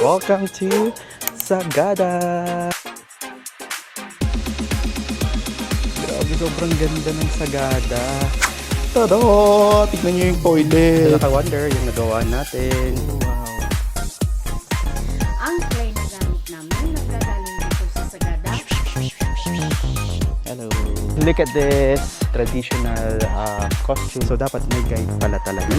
Welcome to Sagada! Grabe, sobrang ganda ng Sagada. Tada! Tignan nyo yung toilet. Nakaka-wonder yung nagawa natin. Wow. Ang clay na gamit namin nagagaling dito sa Sagada. Hello. Look at this traditional costume. So, dapat may guide pala talaga.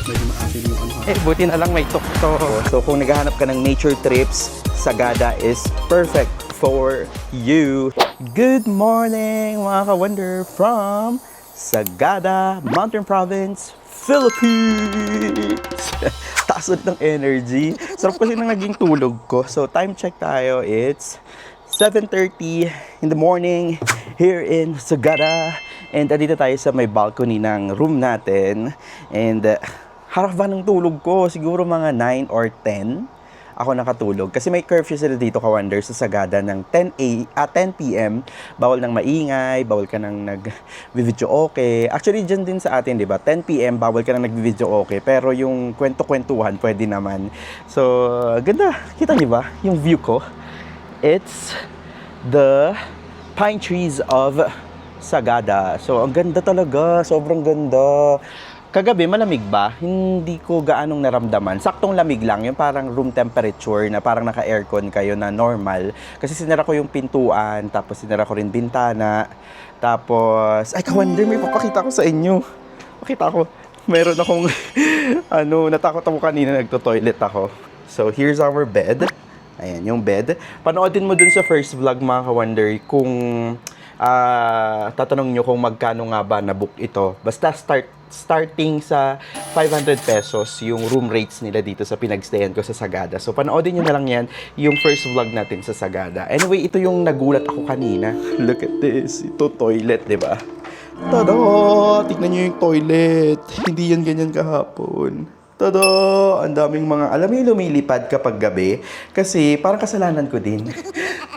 Medyo maasin yung ano. Eh, buti na lang may tukto. So, kung naghahanap ka ng nature trips, Sagada is perfect for you. Good morning, mga ka-wonder from Sagada, Mountain Province, Philippines! Taas ulit ng energy. Sarap kasi nang naging tulog ko. So, time check tayo. It's 7:30 in the morning here in Sagada. And andito tayo sa may balcony ng room natin. And harap ba ng tulog ko? Siguro mga 9 or 10 ako nakatulog. Kasi may curfew sila dito, ka-wonder, sa Sagada ng 10 p.m. Bawal nang maingay, bawal ka nang nag-video okay. Actually, dyan din sa atin, di ba? 10 p.m. bawal ka nang nag-video okay. Pero yung kwento-kwentuhan, pwede naman. So, ganda. Kita niyo ba? Yung view ko. It's the pine trees of Sagada. So, ang ganda talaga. Sobrang ganda. Kagabi, malamig ba? Hindi ko gaanong naramdaman. Saktong lamig lang. Yung parang room temperature na parang naka-aircon kayo na normal. Kasi sinara ko yung pintuan, tapos sinara ko rin bintana. Tapos, ay, ka-wonder, may papakita ko sa inyo. Pakita ko. Meron akong, natakot ako kanina, nagto-toilet ako. So, here's our bed. Ayan, yung bed. Panoodin mo dun sa first vlog, mga ka-wonder, kung tatanong nyo kung magkano nga ba na-book ito. Basta starting sa 500 pesos yung room rates nila dito sa pinagstayan ko sa Sagada. So, panoodin nyo na lang yan, yung first vlog natin sa Sagada. Anyway, ito yung nagulat ako kanina. Look at this. Ito, toilet, di ba? Tada! Tignan nyo yung toilet. Hindi yan ganyan kahapon. Tada! Ang daming mga, alam mo yung lumilipad kapag gabi? Kasi parang kasalanan ko din.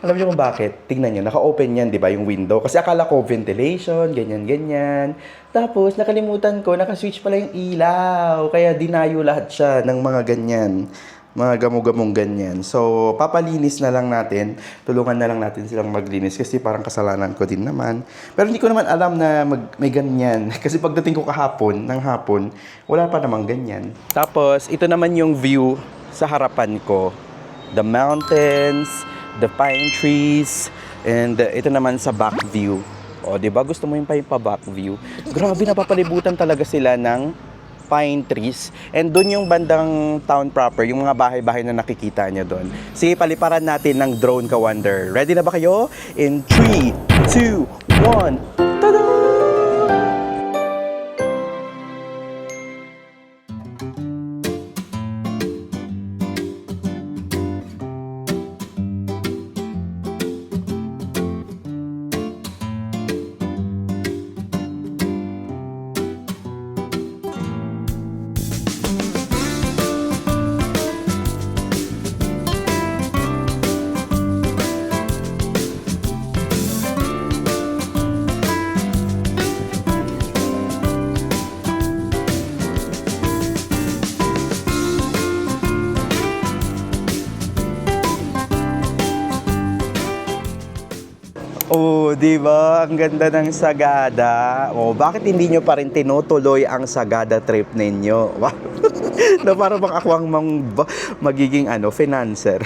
Alam niyo kung bakit? Tingnan niyo, naka-open yan, di ba, yung window. Kasi akala ko ventilation, ganyan-ganyan. Tapos, nakalimutan ko, naka-switch pala yung ilaw. Kaya dinayo lahat siya ng mga ganyan. Mga gamo-gamong ganyan. So, papalinis na lang natin. Tulungan na lang natin silang maglinis kasi parang kasalanan ko din naman. Pero hindi ko naman alam na may ganyan. Kasi pagdating ko kahapon, ng hapon, wala pa namang ganyan. Tapos, ito naman yung view sa harapan ko. The mountains, the pine trees, and ito naman sa back view. O, di ba? Gusto mo yung pa-back view? Grabe, napapalibutan talaga sila ng pine trees. And doon yung bandang town proper, yung mga bahay-bahay na nakikita nyo doon. Sige, paliparan natin ng drone, ka-wonder. Ready na ba kayo? In 3, 2, 1, tada! Oh, di ba? Ang ganda ng Sagada. Oh, bakit hindi nyo pa rin tinutuloy ang Sagada trip ninyo? Wow. Na para bang ako ang magiging financer.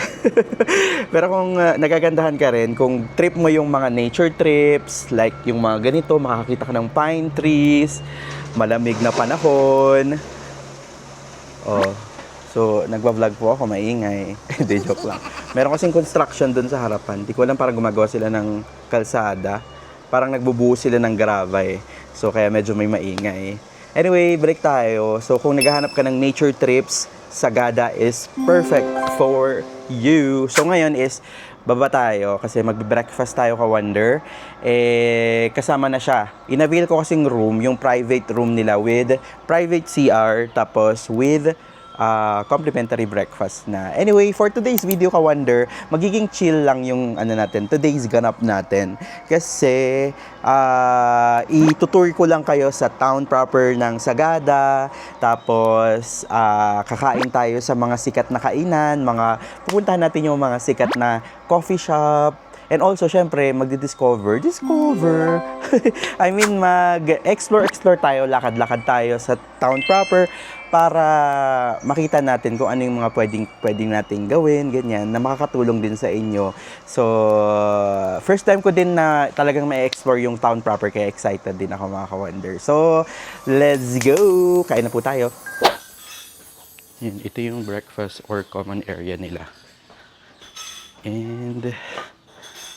Pero kung nagagandahan ka rin, kung trip mo yung mga nature trips, like yung mga ganito, makakita ka ng pine trees, malamig na panahon. Oh, so, nagwa-vlog po ako, maingay. Hindi, joke lang. Meron kasing construction dun sa harapan. Di ko alam, parang gumagawa sila ng kalsada. Parang nagbubuo sila ng gravay. So, kaya medyo may maingay. Anyway, balik tayo. So, kung naghahanap ka ng nature trips, Sagada is perfect for you. So, ngayon is, baba tayo kasi magbe-breakfast tayo, ka-wonder. Kasama na siya. In-avail ko kasing room, yung private room nila with private CR, tapos with complimentary breakfast na. Anyway, for today's video, ka-wonder, magiging chill lang yung ano natin, today's ganap natin. Kasi itutour ko lang kayo sa town proper ng Sagada. Tapos kakain tayo sa mga sikat na kainan, pupuntahan natin yung mga sikat na coffee shop. And also, syempre, discover. I mean, mag-explore tayo, lakad-lakad tayo sa town proper para makita natin kung ano yung mga pwedeng nating gawin, ganyan, na makakatulong din sa inyo. So, first time ko din na talagang ma-explore yung town proper, kaya excited din ako, mga ka-wonder. So, let's go! Kain na po tayo. Yun, ito yung breakfast or common area nila. And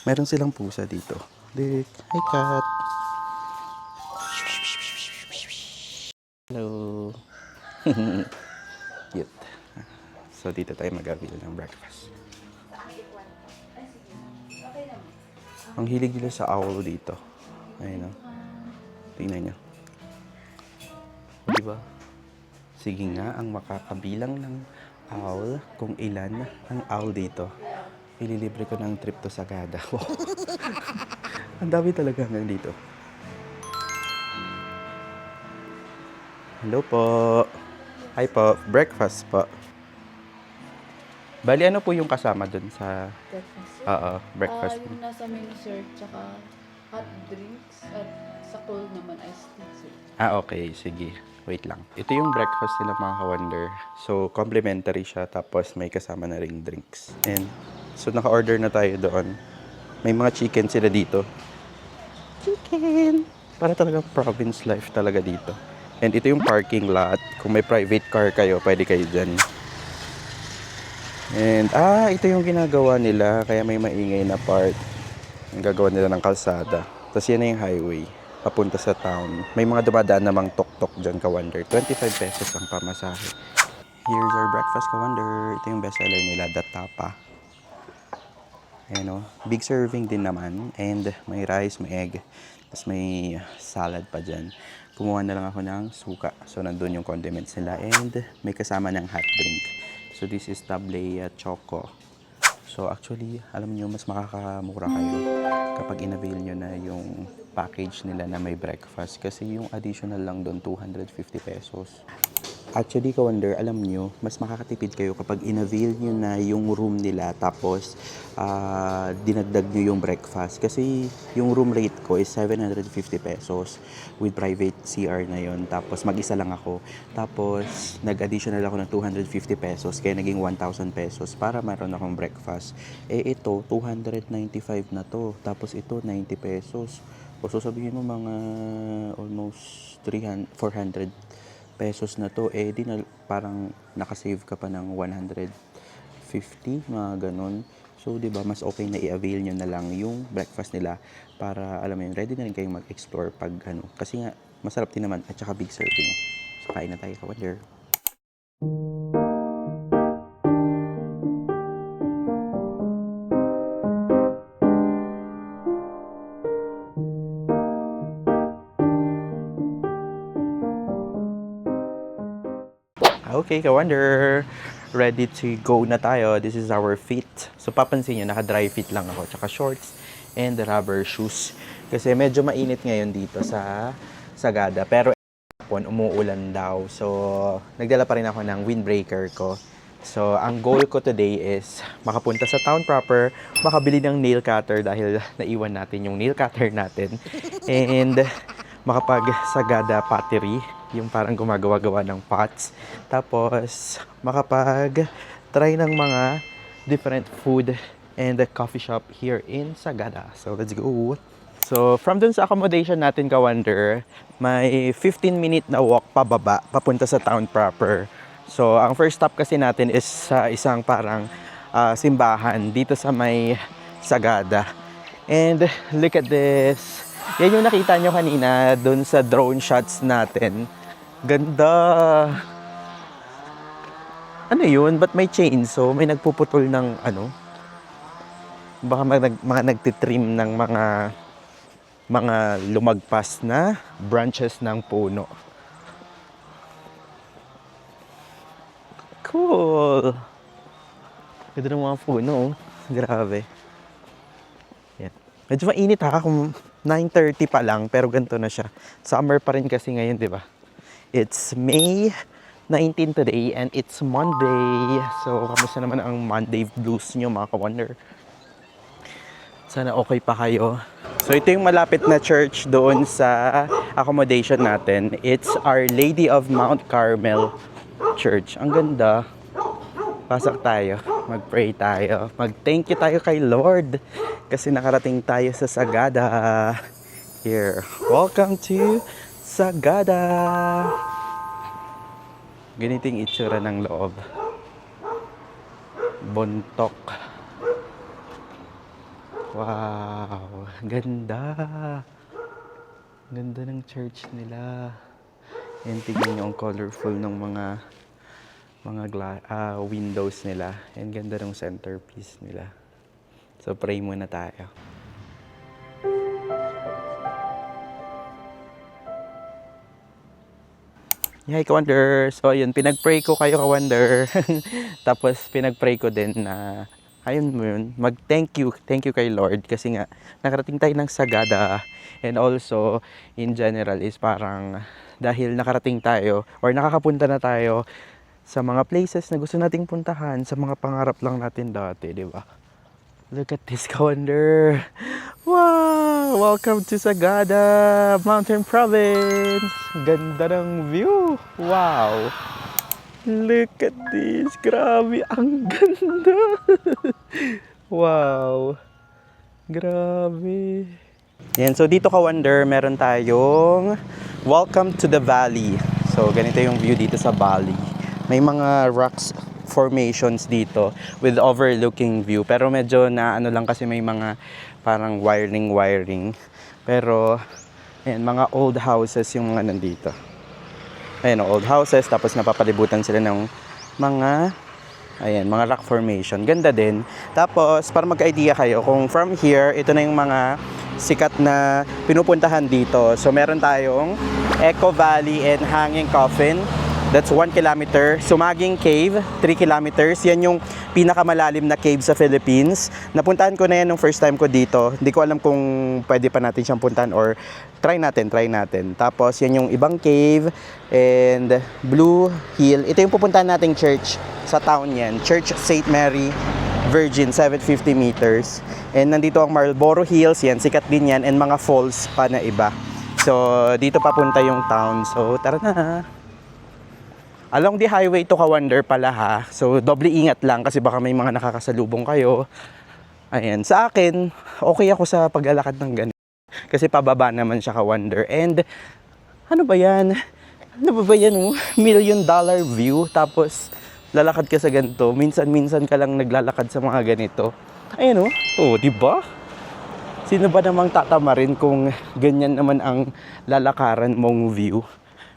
meron silang pusa dito. Dick, hi cat. Hello. Cute. So dito tayo mag-avail ng breakfast. Ang hilig nila sa owl dito. Ayun o. Tingnan nyo. Diba? Sige nga, ang makakabilang ng owl kung ilan ang owl dito. Ililibre ko ng trip to Sagada. Ang dami talaga hanggang dito. Hello po. Hi po. Breakfast po. Bali, ano po yung kasama dun sa Breakfast. breakfast? Yung nasa menu, sir, tsaka hot drinks at sa cold naman iced tea, sir. Okay. Sige. Wait lang. Ito yung breakfast nila, mga ka-wonder. So, complimentary siya. Tapos, may kasama na ring drinks. And, so, naka-order na tayo doon. May mga chicken sila dito. Chicken! Para talaga province life talaga dito. And ito yung parking lot. Kung may private car kayo, pwede kayo dyan. And, ito yung ginagawa nila. Kaya may maingay na part. Yung gagawa nila ng kalsada. Tapos yan na yung highway. Papunta sa town. May mga dumadaan namang tok-tok dyan, ka-wonder. 25 pesos ang pamasahe. Here's our breakfast, ka-wonder. Ito yung bestseller nila, the tapa. Ayan o. Big serving din naman. And may rice, may egg. Tapos may salad pa dyan. Kumuha na lang ako ng suka. So, nandun yung condiments nila. And may kasama ng hot drink. So, this is Tablea Choco. So, actually, alam nyo, mas makakamura kayo kapag in-avail nyo na yung package nila na may breakfast. Kasi yung additional lang doon, 250 pesos. Actually, ka-wonder, alam nyo, mas makakatipid kayo kapag in-avail nyo na yung room nila tapos dinagdag nyo yung breakfast. Kasi yung room rate ko is 750 pesos with private CR na yon. Tapos mag-isa lang ako. Tapos nag-additional ako ng 250 pesos kaya naging 1,000 pesos para meron akong breakfast. Ito, 295 na to. Tapos ito, 90 pesos. O so sabihin mo mga almost 400 pesos na to, di na, parang nakasave ka pa ng 150, mga ganun. So, di ba, mas okay na i-avail nyo na lang yung breakfast nila para, alam mo yun, ready na rin kayong mag-explore pag ano. Kasi nga, masarap din naman at saka big serving. So, kain na tayo, ka-wonder. Okay, ka-wonder. Ready to go na tayo. This is our fit. So, papansin nyo, naka-dry fit lang ako. Tsaka shorts and rubber shoes. Kasi medyo mainit ngayon dito sa Sagada. Pero umuulan daw. So, nagdala pa rin ako ng windbreaker ko. So, ang goal ko today is makapunta sa town proper, makabili ng nail cutter dahil naiwan natin yung nail cutter natin. And makapag-Sagada pottery, yung parang gumagawa-gawa ng pots. Tapos, makapag-try ng mga different food and coffee shop here in Sagada. So, let's go! So, from dun sa accommodation natin, ka-wonder, may 15-minute na walk pababa, papunta sa town proper. So, ang first stop kasi natin is sa isang parang simbahan dito sa may Sagada. And look at this. Yan yung nakita nyo kanina dun sa drone shots natin. Ganda. Ano yun? Ba't may chainsaw? May nagpuputol ng ano? Baka mga nagtitrim ng mga lumagpas na branches ng puno. Cool! Ganda ng mga puno, oh. Grabe. Yan. Medyo mainit ha, kung 9:30 pa lang, pero ganito na siya. Summer pa rin kasi ngayon, di ba? It's May 19 today and it's Monday. So, kamusta naman ang Monday blues nyo, mga ka-wonder? Sana okay pa kayo. So, ito yung malapit na church doon sa accommodation natin. It's Our Lady of Mount Carmel Church. Ang ganda. Pasok tayo. Mag-pray tayo. Mag-thank you tayo kay Lord. Kasi nakarating tayo sa Sagada. Here. Welcome to Sagada. Ganito yung itsura ng loob. Bontok. Wow. Ganda. Ganda ng church nila. And tignan nyo ang colorful ng mga windows nila. And ganda ng centerpiece nila. So pray muna tayo. Hi, ka-wonder. So, ayun, pinag-pray ko kayo, ka-wonder. Tapos, pinag-pray ko din na, ayun mo yun, mag-thank you kay Lord. Kasi nga, nakarating tayo ng Sagada. And also, in general, is parang, dahil nakarating tayo, or nakakapunta na tayo sa mga places na gusto nating puntahan, sa mga pangarap lang natin dati, di ba? Look at this, ka-wonder. Wow! Welcome to Sagada Mountain Province! Ganda ng view! Wow! Look at this! Grabe! Ang ganda! Wow! Grabe! Yan, so dito ka-wonder, meron tayong Welcome to the Valley. So, ganito yung view dito sa valley. May mga rocks formations dito with overlooking view. Pero medyo na ano lang kasi may mga parang wiring. Pero, ayan, mga old houses yung mga nandito. Ayan, old houses. Tapos napapalibutan sila ng mga, ayan, mga rock formation. Ganda din. Tapos, para mag-idea kayo, kung from here, ito na yung mga sikat na pinupuntahan dito. So, meron tayong Echo Valley and Hanging Coffin. That's 1 kilometer. Sumaging Cave, 3 kilometers. Yan yung pinakamalalim na cave sa Philippines. Napuntahan ko na yan nung first time ko dito. Hindi ko alam kung pwede pa natin siyang puntahan or try natin. Tapos yan yung ibang cave and Blue Hill. Ito yung pupuntahan nating church sa town yan. Church St. Mary Virgin, 750 meters. And nandito ang Marlboro Hills. Yan, sikat din yan. And mga falls pa na iba. So, dito papunta yung town. So, tara na. Along the highway to ka-wonder pala ha. So, doble ingat lang kasi baka may mga nakakasalubong kayo. Ayan. Sa akin, okay ako sa paglalakad ng ganito. Kasi pababa naman siya ka-wonder. And, ano ba yan? Ano ba yan? $1 million view. Tapos, lalakad ka sa ganito. Minsan ka lang naglalakad sa mga ganito. Ayan o. Oh, diba? Sino ba namang tatamarin kung ganyan naman ang lalakaran mong view?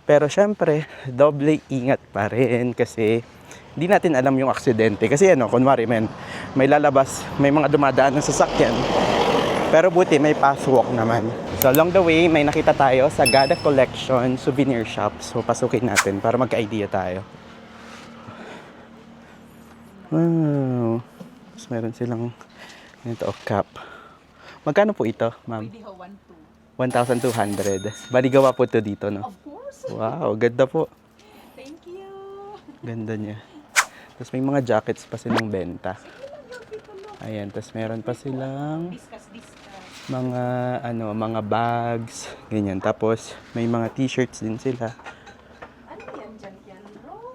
Pero syempre, doble ingat pa rin kasi hindi natin alam yung aksidente. Kasi ano, kunwari may lalabas, may mga dumadaan ng sasakyan. Pero buti, may passwalk naman. So along the way, may nakita tayo sa Sagada Collection souvenir shop. So pasukin natin para magka-idea tayo. Wow. Tapos meron silang ganito, cap. Magkano po ito, ma'am? 1,200. Baligawa po ito dito, no? Of course. Wow, ganda po. Thank you. Ganda niya. Tapos may mga jackets pa silang benta. Ayan, tapos meron pa silang mga bags, ganyan. Tapos may mga t-shirts din sila. Ano yan dyan, bro?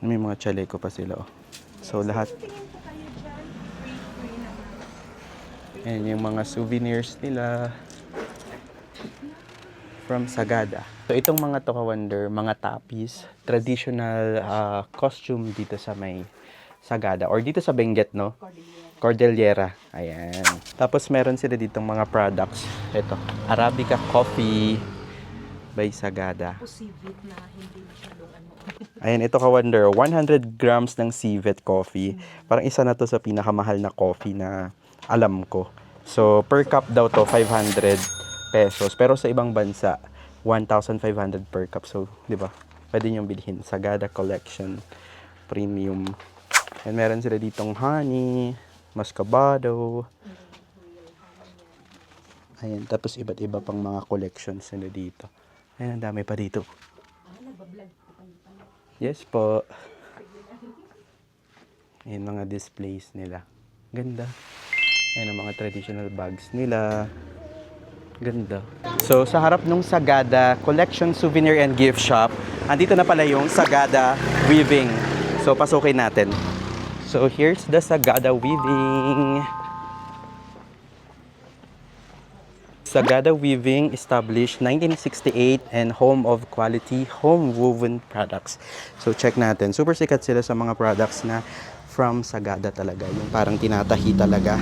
May mga chaleco pa sila, oh. So lahat. Tingin po kayo dyan. Free naman. Ayan yung mga souvenirs nila from Sagada. So itong mga to ka-wonder, mga tapis, traditional costume dito sa may Sagada or dito sa Benguet, no? Cordillera. Ayan. Tapos meron sila ditong mga products. Ito, Arabica Coffee by Sagada. Civet na hindi masyadong ano. Ayan, ito ka-wonder, 100 grams ng Civet coffee. Parang isa na to sa pinakamahal na coffee na alam ko. So, per cup daw to, 500 pesos. Pero sa ibang bansa, 1,500 per cup. So, di ba? Pwede niyong bilhin. Sagada Collection premium. And meron sila ditong honey, muscovado. Ayan, tapos iba't iba pang mga collections nila dito. Ayan, ang dami pa dito. Yes po. Ayan, mga displays nila. Ganda. Ayan, ang mga traditional bags nila. Ganda. So, sa harap nung Sagada Collection Souvenir and Gift Shop, andito na pala yung Sagada Weaving. So, pasukin natin. So, here's the Sagada Weaving. Sagada Weaving, established 1968 and home of quality home woven products. So, check natin. Super sikat sila sa mga products na from Sagada talaga. Yung parang tinatahi talaga.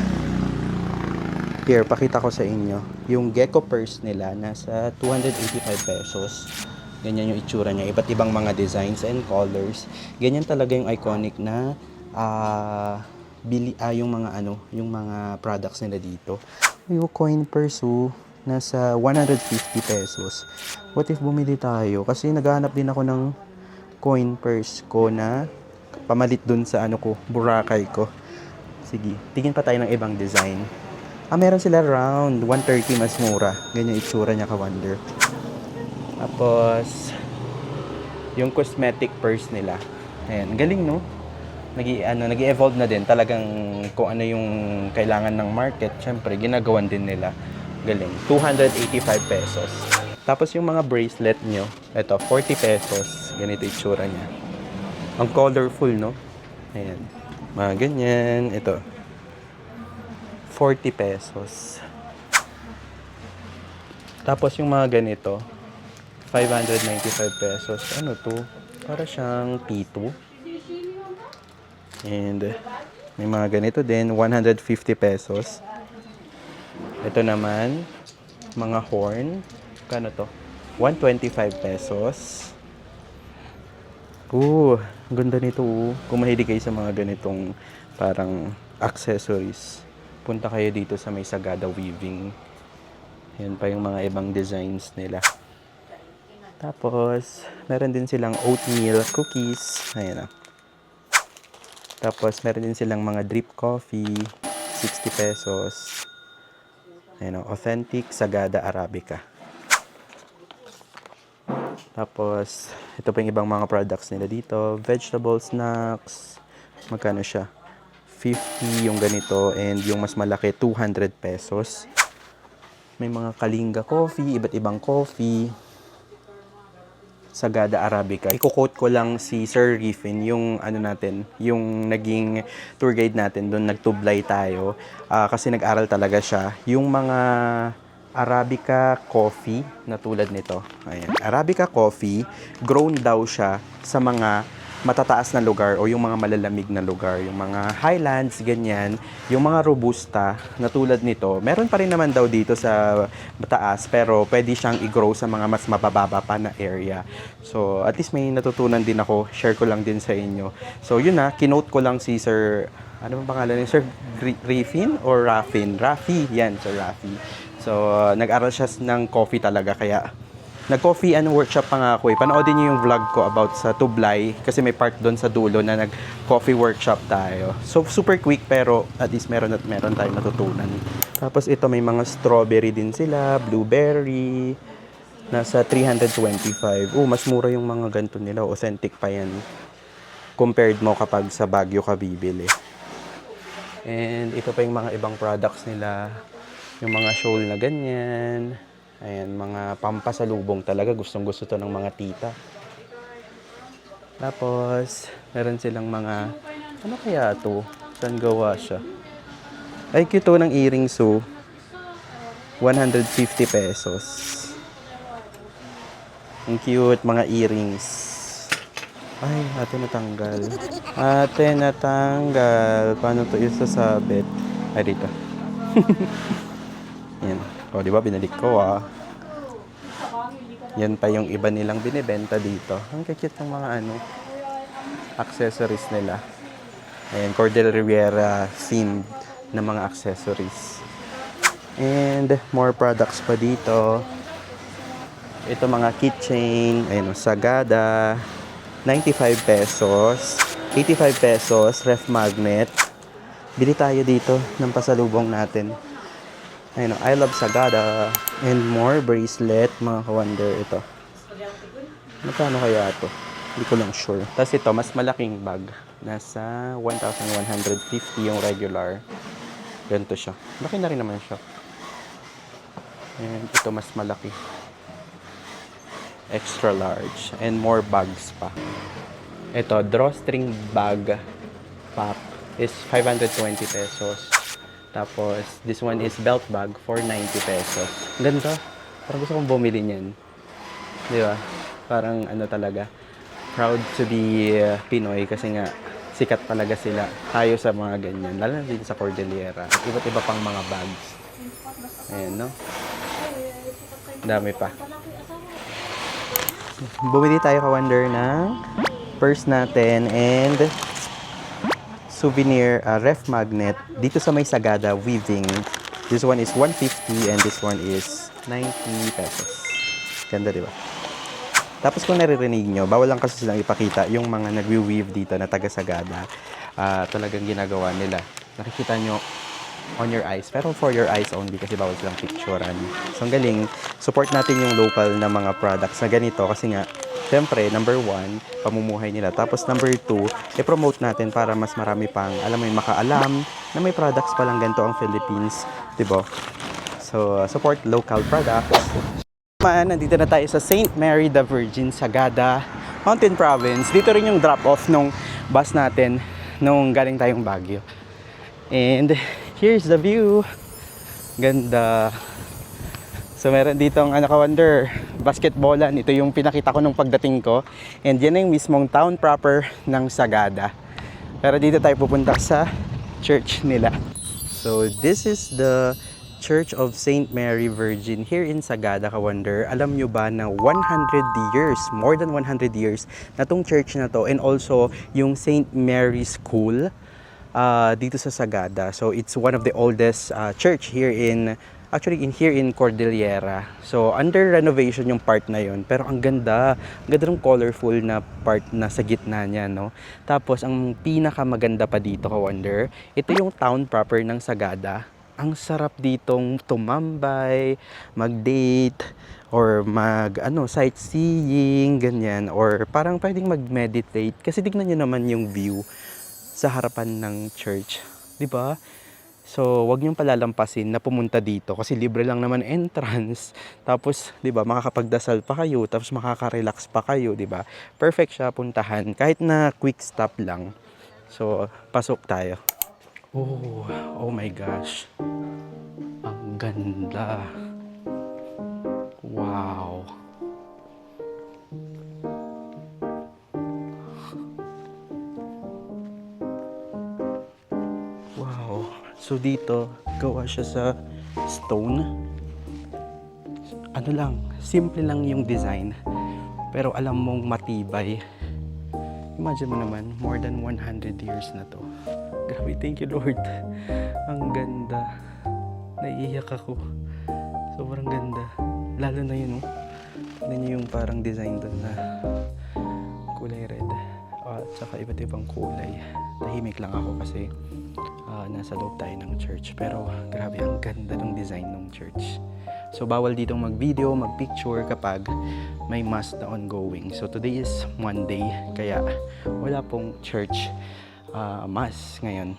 Here, pakita ko sa inyo. Yung gecko purse nila, nasa 285 pesos. Ganyan yung itsura niya. Iba't ibang mga designs and colors. Ganyan talaga yung iconic na yung mga products nila dito. Yung coin purse, nasa 150 pesos. What if bumili tayo? Kasi naghahanap din ako ng coin purse ko na pamalit dun sa Boracay ko. Sige, tingin pa tayo ng ibang design. Meron sila round, 130 mas mura. Ganyan itsura niya, ka-wonder. Tapos, yung cosmetic purse nila. Ayan, galing, no? Nag-evolve na din. Talagang kung ano yung kailangan ng market, syempre, ginagawan din nila. Galing. 285 pesos. Tapos yung mga bracelet nyo, ito, 40 pesos. Ganito itsura niya. Ang colorful, no? Ayan. Mga ganyan. Ito. 40 pesos. Tapos yung mga ganito, 595 pesos. Ano to? Para siyang P2. And may mga ganito din, 150 pesos. Ito naman, mga horn. Kano to? 125 pesos. Ganda nito. Kung mahilig kayo sa mga ganitong parang accessories, punta kayo dito sa may Sagada Weaving. Yan pa yung mga ibang designs nila. Tapos, meron din silang oatmeal cookies. Ayan. Tapos, meron din silang mga drip coffee. 60 pesos. Ayan, authentic Sagada Arabica. Tapos, ito pa yung ibang mga products nila dito. Vegetable snacks. Magkano siya? 50 yung ganito, and yung mas malaki 200 pesos. May mga Kalinga coffee, iba't ibang coffee. Sagada Arabica. Iko-quote ko lang si Sir Riffin, yung yung naging tour guide natin doon, nagtublay tayo. Kasi nag-aral talaga siya. Yung mga Arabica coffee na tulad nito. Ayan. Arabica coffee, grown daw siya sa mga matataas na lugar o yung mga malalamig na lugar, yung mga highlands, ganyan, yung mga robusta na tulad nito. Meron pa rin naman daw dito sa mataas, pero pwede siyang i-grow sa mga mas mabababa pa na area. So, at least may natutunan din ako. Share ko lang din sa inyo. So, yun kinote ko lang si Sir, ano bang pangalan ni Sir Riffin or Raffin? Raffi, yan, Sir Raffi. So, nag-aral siya ng coffee talaga, kaya nag-coffee workshop pa nga ako. Panoodin niyo yung vlog ko about sa Tublay kasi may part doon sa dulo na nag-coffee workshop tayo. So, super quick pero at least meron tayong natutunan. Tapos ito may mga strawberry din sila, blueberry. Nasa 325. Mas mura yung mga ganito nila. Authentic pa yan. Compared mo kapag sa Baguio ka bibili. And ito pa yung mga ibang products nila. Yung mga shawl na ganyan. Ayan, mga pampasalubong talaga. Gustong-gusto to ng mga tita. Tapos, meron silang mga, ano kaya to? Saan gawa siya? Ay, cute to ng earrings, 150 pesos. Ang cute, mga earrings. Ay, ate natanggal. Ate natanggal. Paano to isasabit? Ay, dito. Yan. O, di ba? Binalik ko, Yan pa yung iba nilang binibenta dito. Ang cute ng mga accessories nila. Ayan, Cordel Riviera themed na mga accessories. And more products pa dito. Ito mga keychain. Ayan, Sagada. 95 pesos. 85 pesos, ref magnet. Bili tayo dito ng pasalubong natin. Ayun, I love Sagada. And more bracelet, mga ka-wonder. Ito. Magkano kaya ito? Hindi ko lang sure. Tapos ito, mas malaking bag. Nasa 1,150 yung regular. Ganito siya. Laki na rin naman siya. And ito mas malaki. Extra large. And more bags pa. Ito, drawstring bag pop is 520 pesos. Tapos, this one is belt bag for 90 pesos. Ganda. Parang gusto kong bumili niyan. Di ba? Parang ano talaga. Proud to be Pinoy kasi nga sikat talaga sila. Tayo sa mga ganyan. Lalo na dito sa Cordillera. At iba't iba pang mga bags. Ayan, no? Dami pa. Bumili tayo ka-wonder ng purse natin and souvenir ref magnet dito sa may Sagada weaving. This one is 150 and this one is 90 pesos. Ganda, di ba? Tapos kung naririnig nyo, bawal lang kasi silang ipakita yung mga nagwi-weave dito na taga Sagada. Talagang ginagawa nila. Nakikita nyo on your eyes, pero for your eyes only kasi bawal silang picturean. So ang galing, support natin yung local na mga products na ganito kasi nga siyempre, number 1, pamumuhay nila. Tapos number 2, i-promote natin para mas marami pang, alam mo yung makaalam na may products palang ganito ang Philippines. Diba? So, support local products. Nandito na tayo sa St. Mary the Virgin, Sagada, Mountain Province. Dito rin yung drop-off nung bus natin nung galing tayong Baguio. And here's the view. Ganda. So meron dito ang ka-wonder, basketballan. Ito yung pinakita ko nung pagdating ko. And yan na yung mismong town proper ng Sagada. Pero dito tayo pupunta sa church nila. So this is the Church of St. Mary Virgin here in Sagada, ka-wonder. Alam nyo ba na 100 years, more than 100 years na tong church na to, and also yung St. Mary School dito sa Sagada. So it's one of the oldest church here in here in Cordillera. So under renovation yung part na yun, pero ang ganda ng colorful na part na sa gitna niya, no. Tapos ang pinakamaganda pa dito, ka-wonder, ito yung town proper ng Sagada. Ang sarap ditong tumambay, mag-date, or sightseeing, ganyan. Or parang pwedeng mag-meditate. Kasi tignan nyo naman yung view sa harapan ng church. Diba? So, wag niyong palalampasin na pumunta dito kasi libre lang naman entrance. Tapos, 'di ba, makakapagdasal pa kayo, tapos makaka-relax pa kayo, 'di ba? Perfect siya puntahan kahit na quick stop lang. So, pasok tayo. Oh my gosh. Ang ganda. Wow. Wow. So dito, gawa siya sa stone. Ano lang, simple lang yung design. Pero alam mong matibay. Imagine mo naman, more than 100 years na to. Grabe, thank you Lord. Ang ganda. Naiiyak ako. Sobrang ganda. Lalo na yun, oh. Tignan niyo yung parang design doon na kulay red. At saka iba't ibang kulay. Tahimik lang ako kasi nasa loob tayo ng church. Pero grabe, ang ganda ng design ng church. So bawal ditong mag-video, mag-picture kapag may mass na ongoing. So today is Monday, kaya wala pong church mass ngayon.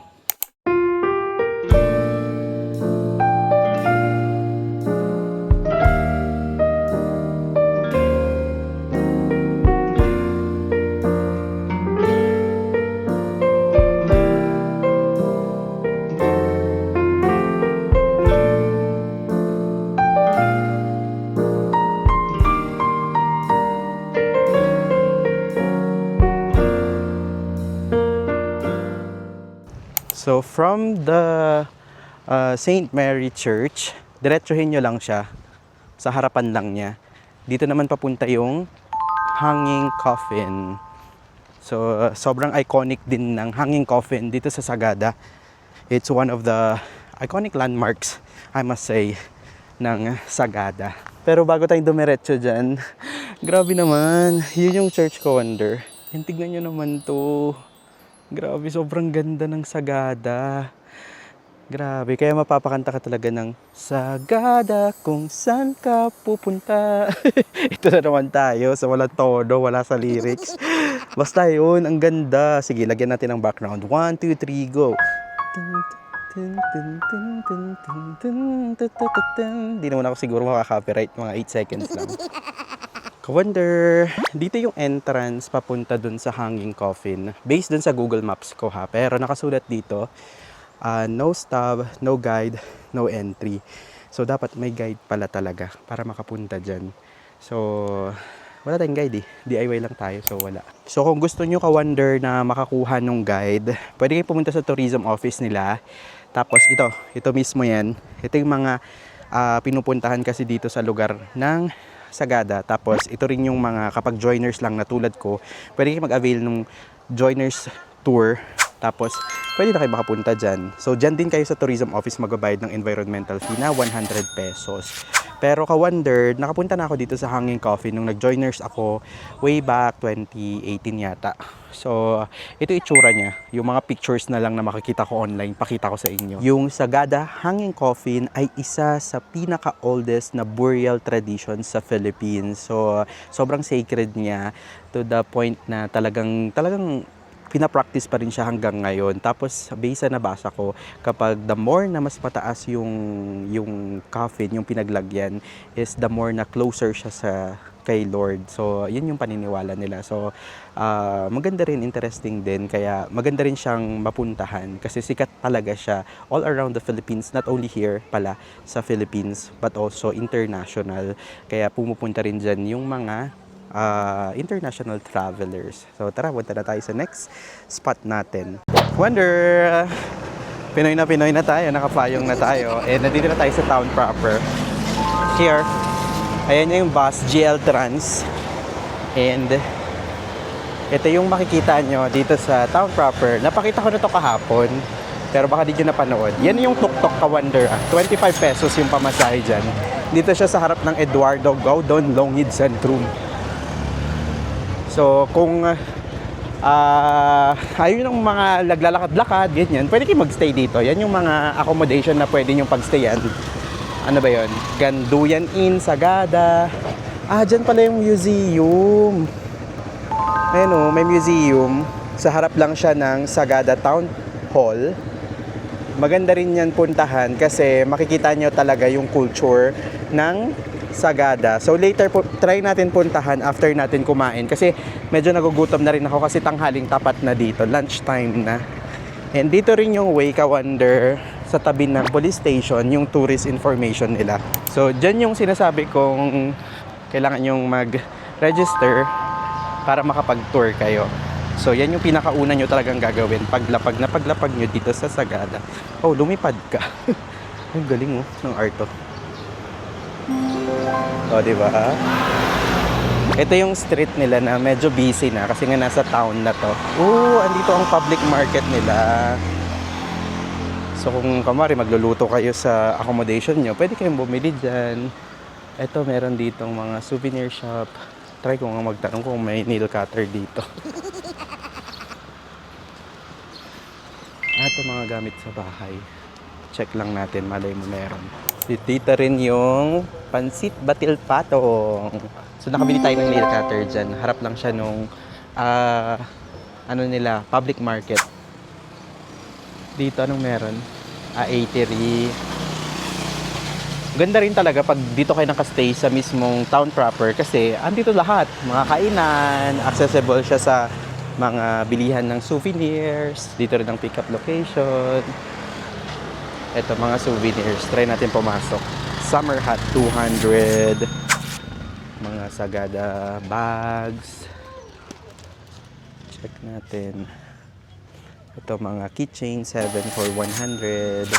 So from the St. Mary Church, diretsuhin nyo lang siya. Sa harapan lang niya. Dito naman papunta yung hanging coffin. So sobrang iconic din ng hanging coffin dito sa Sagada. It's one of the iconic landmarks, I must say, ng Sagada. Pero bago tayong dumiretso dyan, grabe naman. Yun yung church, ka-wonder. And tignan nyo naman to. Grabe, sobrang ganda ng Sagada. Grabe, kaya mapapakanta ka talaga ng Sagada kung saan ka pupunta. Ito na naman tayo sa walang todo, wala sa lyrics. Basta yun, ang ganda. Sige, lagyan natin ng background. 1, 2, 3, go. Hindi naman ako siguro makaka-copyright, mga 8 seconds lang. Ka-wonder, dito yung entrance papunta dun sa Hanging Coffin. Based dun sa Google Maps ko ha, pero nakasulat dito, no stop, no guide, no entry. So, dapat may guide pala talaga para makapunta dyan. So, wala tayong guide eh. DIY lang tayo, so wala. So, kung gusto nyo ka-wonder na makakuha ng guide, pwede kayo pumunta sa tourism office nila. Tapos, ito mismo yan. Ito yung mga pinupuntahan kasi dito sa lugar ng Sagada. Tapos, ito rin yung mga kapag joiners lang na tulad ko, pwede kayo mag-avail ng joiners tour. Tapos, pwede na kayo makapunta dyan. So, dyan din kayo sa tourism office magbabayad ng environmental fee na 100 pesos. Pero ka-wonder, nakapunta na ako dito sa Hanging Coffin nung nag-joiners ako way back 2018 yata. So, ito itsura niya. Yung mga pictures na lang na makikita ko online, pakita ko sa inyo. Yung Sagada Hanging Coffin ay isa sa pinaka-oldest na burial tradition sa Philippines. So, sobrang sacred niya to the point na talagang pinapractice pa rin siya hanggang ngayon. Tapos, based sa nabasa ko, kapag the more na mas mataas yung coffin, yung pinaglagyan, is the more na closer siya sa kay Lord. So, yun yung paniniwala nila. So, maganda rin, interesting din. Kaya, maganda rin siyang mapuntahan kasi sikat talaga siya all around the Philippines. Not only here pala sa Philippines, but also international. Kaya, pumupunta rin dyan yung mga international travelers. So tara, punta na tayo sa next spot natin. Wonder! Pinoy na tayo, nakapayong na tayo. And nandito na tayo sa town proper. Here, ayan yung bus, GL Trans. And ito yung makikita nyo dito sa town proper. Napakita ko na to kahapon, pero baka di nyo napanood. Yan yung tuk-tuk ka-wonder. 25 pesos yung pamasahe dyan. Dito siya sa harap ng Eduardo Gaudon Longid Centrum. So, kung ayun ang mga naglalakad-lakad, ganyan, pwede kayo magstay dito. Yan yung mga accommodation na pwede nyo pagstayan. Ano ba yun? Ganduyan Inn, Sagada. Dyan pala yung museum. Ayun o, may museum. Sa harap lang siya ng Sagada Town Hall. Maganda rin yan puntahan kasi makikita nyo talaga yung culture ng Sagada. So later po, try natin puntahan after natin kumain kasi medyo nagugutom na rin ako kasi tanghaling tapat na dito, lunchtime na. And dito rin yung way ka-wonder sa tabi ng police station, yung tourist information nila. So dyan yung sinasabi kong kailangan yung mag-register para makapag-tour kayo. So yan yung pinakauna nyo talagang gagawin paglapag nyo dito sa Sagada. Oh, lumipad ka. Ang galing ng Arto. O, di ba? Ito yung street nila na medyo busy na kasi nga nasa town na to. Andito ang public market nila. So, kung kamari magluluto kayo sa accommodation nyo, pwede kayong bumili dyan. Ito, meron ditong mga souvenir shop. Try ko nga magtanong kung may nail cutter dito. Ito mga gamit sa bahay. Check lang natin, malay mo meron. Dito rin yung Pansit Batil Patong. So nakabili tayo ng nail cutter dyan. Harap lang siya nung public market. Dito anong meron? Eatery. Ganda rin talaga pag dito kayo nakastay sa mismong town proper kasi andito lahat. Mga kainan, accessible siya sa mga bilihan ng souvenirs. Dito rin ang pick-up location. Ito, mga souvenirs. Try natin pumasok. Summer hat, 200. Mga Sagada bags. Check natin. Ito, mga keychain, 7 for 100.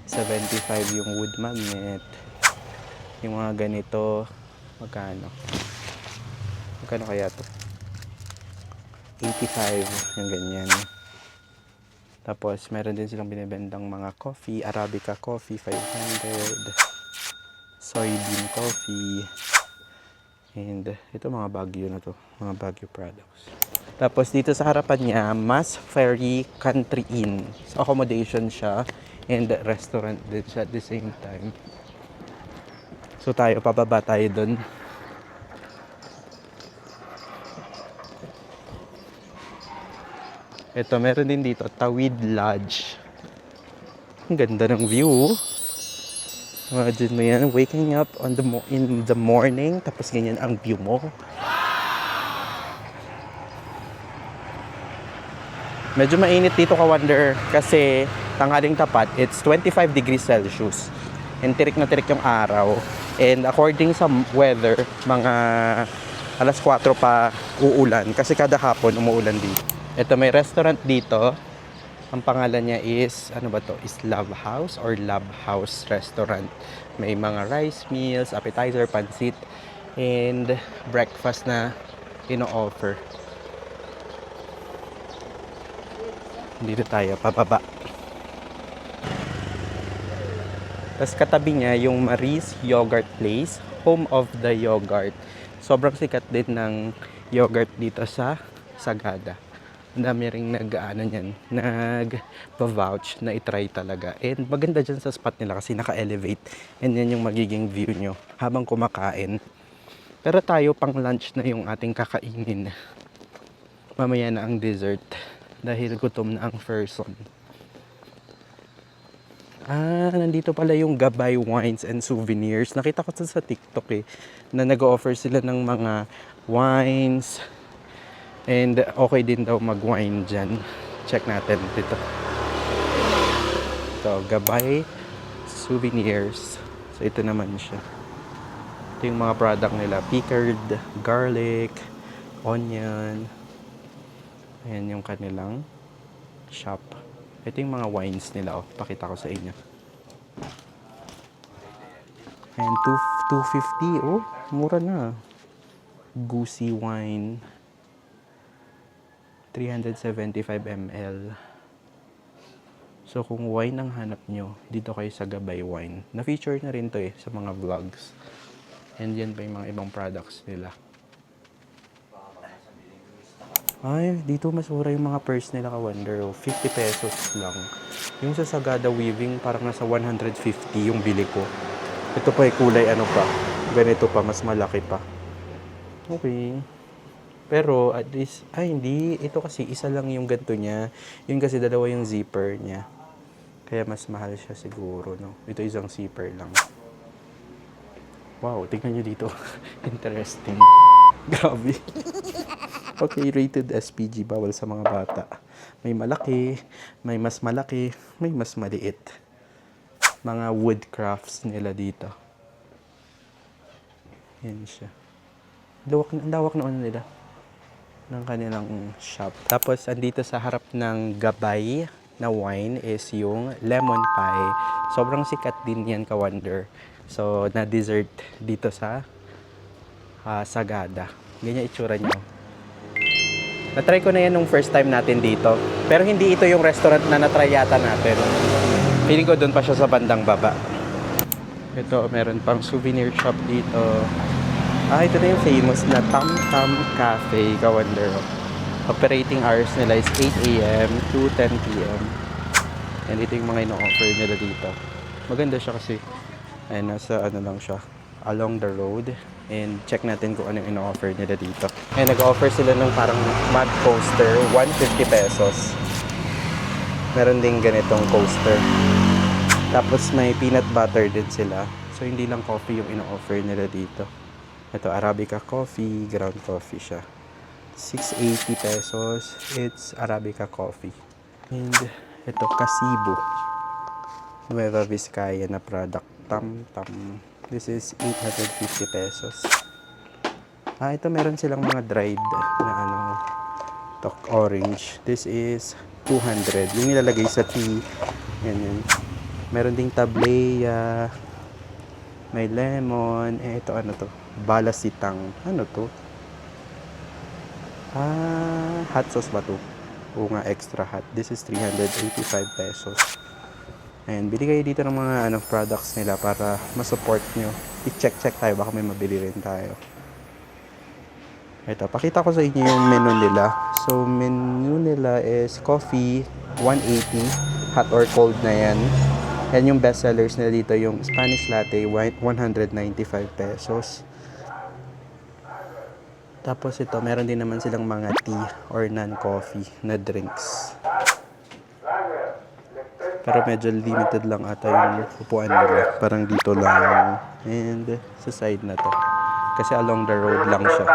75 yung wood magnet. Yung mga ganito, magkano? Magkano kaya to? 85, yung ganyan. Tapos, meron din silang binibendang mga coffee. Arabica coffee, 500. Soybean coffee. And ito mga Baguio na to, mga Baguio products. Tapos dito sa harapan niya, Mas Ferry Country Inn. So accommodation siya and restaurant din siya at the same time. So tayo, pababa tayo dun. Ito, meron din dito, Tawid Lodge. Ang ganda ng view. Imagine mo yan, waking up in the morning, tapos ganyan ang view mo. Medyo mainit dito, ka-wonder, kasi tanghaling tapat, it's 25 degrees Celsius. And tirik na tirik yung araw. And according sa weather, mga alas 4 pa uulan, kasi kada hapon umuulan dito. Ito, may restaurant dito. Ang pangalan niya is, ano ba to? Is Love House or Love House Restaurant. May mga rice meals, appetizer, pansit, and breakfast na ino-offer. Dito tayo, pababa. Tapos katabi niya yung Marie's Yogurt Place, home of the yogurt. Sobrang sikat din ng yogurt dito sa Sagada. Ang dami ring nag-vouch na itry talaga. And maganda dyan sa spot nila kasi naka-elevate. And yan yung magiging view nyo habang kumakain. Pero tayo pang lunch na yung ating kakainin. Mamaya na ang dessert. Dahil gutom na ang person. Nandito pala yung Gabay Wines and Souvenirs. Nakita ko sa TikTok na nag-offer sila ng mga wines. And okay din daw mag-wine dyan. Check natin dito. Ito, Gabay Souvenirs. So ito naman siya. Ito yung mga product nila. Pickled garlic, onion. Ayan yung kanilang shop. Ito yung mga wines nila. Pakita ko sa inyo. And 250. Oh, mura na. Goosey wine. 375 ml. So kung wine ang hanap nyo, dito kayo sa Gabay Wine. Na-feature na rin to sa mga vlogs. And yan pa yung mga ibang products nila. Ay, dito mas mura yung mga purse nila, ka-wonder. 50 pesos lang. Yung sa Sagada Weaving, parang nasa 150 yung bili ko. Ito pa kulay ano pa. Ganito pa, mas malaki pa. Okay. Pero at least, hindi. Ito kasi isa lang yung ganito niya. Yun kasi dalawa yung zipper niya. Kaya mas mahal siya siguro, no? Ito isang zipper lang. Wow, tingnan nyo dito. Interesting. Grabe. Okay, rated SPG. Bawal sa mga bata. May malaki, may mas malaki, may mas maliit. Mga wood crafts nila dito. Yan siya. Ang lawak na ano nila ng kanilang shop. Tapos, andito sa harap ng Gabay na wine is yung lemon pie. Sobrang sikat din yan, ka-wonder. So, na-dessert dito sa Sagada. Ganyan itsura niyo. Na-try ko na yan nung first time natin dito. Pero hindi ito yung restaurant na na-try yata natin. Feeling ko doon pa siya sa bandang baba. Ito, meron pang souvenir shop dito. Ito na yung famous na Tam Tam Cafe, ka-wonder. Operating hours nila is 8 a.m. to 10 p.m. And ito yung mga ino-offer nila dito. Maganda siya kasi nasa ano lang siya, along the road. And check natin kung ano yung ino-offer nila dito. And nag-offer sila ng parang mud coaster, 150 pesos. Meron din ganitong coaster. Tapos may peanut butter din sila. So hindi lang coffee yung ino-offer nila dito. Ito, Arabica coffee, ground coffee siya. 680 pesos. It's Arabica coffee. And ito, Casibo. Nueva Vizcaya na product. Tam Tam. This is 850 pesos. Ito meron silang mga dried na orange. This is 200. Yung nilalagay sa tea. Yan. Meron ding tableya. May lemon. Ito ano to? Balasitang. Ano to? Hot sauce ba to? O nga, extra hot. This is 385 pesos. Ayan, bili kayo dito ng mga products nila para ma-support nyo. I-check tayo, baka may mabili rin tayo. Ito, pakita ko sa inyo yung menu nila. So, menu nila is coffee, 180. Hot or cold na yan. And yung best sellers nila dito, yung Spanish latte, 195 pesos. Tapos ito, meron din naman silang mga tea or non-coffee na drinks. Pero medyo limited lang ata yung upuan nila. Parang dito lang. And sa side na to. Kasi along the road lang siya.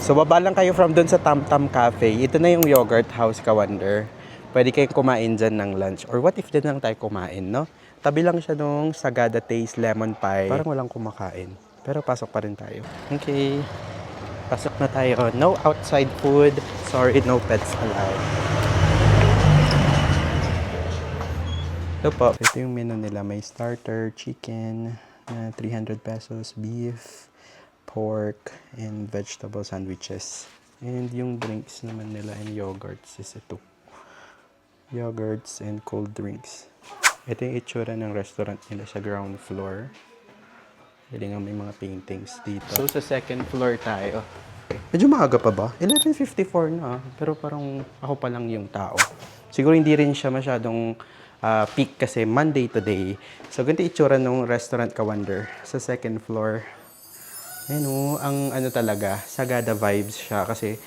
So baba lang kayo from dun sa Tam Tam Cafe. Ito na yung Yogurt House, Ka-Wonder. Pwede kayong kumain dyan ng lunch. Or what if dyan lang tayo kumain, no? Tabi lang siya nung Sagada Taste Lemon Pie. Parang walang kumakain. Pero pasok pa rin tayo. Okay. Pasok na tayo. No outside food. Sorry, no pets allowed. Ito po. Ito yung menu nila. May starter, chicken, 300 pesos, beef, pork, and vegetable sandwiches. And yung drinks naman nila and yogurts is ito. Yogurts and cold drinks. Ito yung itsura ng restaurant nila sa ground floor. Hindi nga may mga paintings dito. So, sa second floor tayo. Medyo maaga pa ba? 11:54 na. Pero parang ako pa lang yung tao. Siguro hindi rin siya masyadong peak kasi Monday today. So, ganito itsura ng restaurant, Ka-Wonder. Sa second floor. Ayan o, ang ano talaga, Sagada vibes siya kasi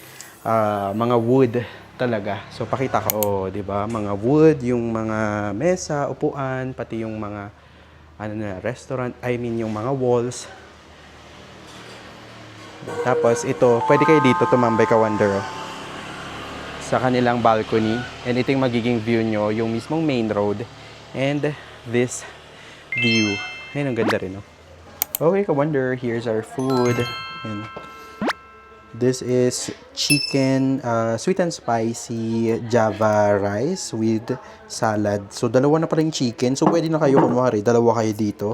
mga wood talaga. So, pakita ko, di ba? Mga wood, yung mga mesa, upuan, pati yung mga restaurant, yung mga walls. Tapos, ito, pwede kayo dito tumambay, Ka-Wonder. Sa kanilang balcony. And ito yung magiging view nyo, yung mismong main road. And this view. Ayun, ang ganda rin, no? Okay, Ka-Wonder, here's our food. And this is chicken, sweet and spicy Java rice with salad. So, dalawa na pa rin chicken. So, pwede na kayo, kumari, dalawa kayo dito.